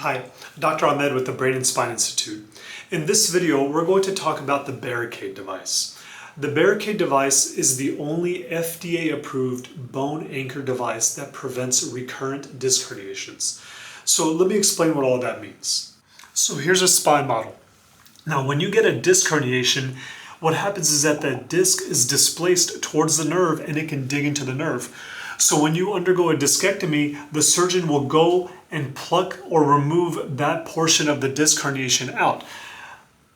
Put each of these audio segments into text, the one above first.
Hi, Dr. Ahmed with the Brain and Spine Institute. In this video, we're going to talk about the Barricaid device. The Barricaid device is the only FDA-approved bone anchor device that prevents recurrent disc herniations. So let me explain what all that means. So here's a spine model. Now, when you get a disc herniation, what happens is that the disc is displaced towards the nerve and it can dig into the nerve. So when you undergo a discectomy, the surgeon will go and pluck or remove that portion of the disc herniation out.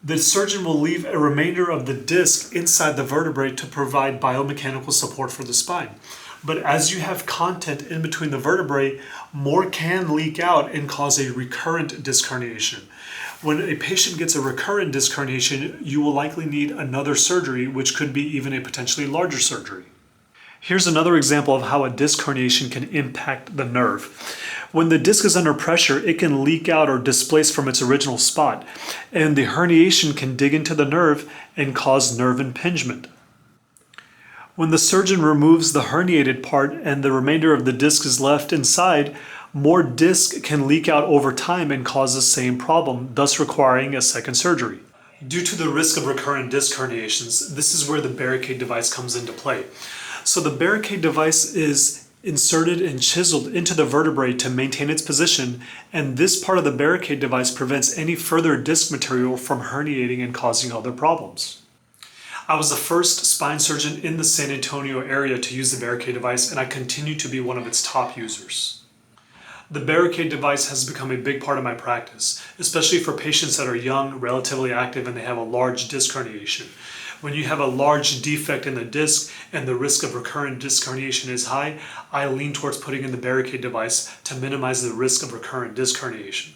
The surgeon will leave a remainder of the disc inside the vertebrae to provide biomechanical support for the spine. But as you have content in between the vertebrae, more can leak out and cause a recurrent disc herniation. When a patient gets a recurrent disc herniation, you will likely need another surgery, which could be even a potentially larger surgery. Here's another example of how a disc herniation can impact the nerve. When the disc is under pressure, it can leak out or displace from its original spot, and the herniation can dig into the nerve and cause nerve impingement. When the surgeon removes the herniated part and the remainder of the disc is left inside, more disc can leak out over time and cause the same problem, thus requiring a second surgery. Due to the risk of recurrent disc herniations, this is where the Barricaid device comes into play. So the Barricaid device is inserted and chiseled into the vertebrae to maintain its position, and this part of the Barricaid device prevents any further disc material from herniating and causing other problems. I was the first spine surgeon in the San Antonio area to use the Barricaid device, and I continue to be one of its top users. The Barricaid device has become a big part of my practice, especially for patients that are young, relatively active, and they have a large disc herniation. When you have a large defect in the disc and the risk of recurrent disc herniation is high, I lean towards putting in the Barricaid device to minimize the risk of recurrent disc herniation.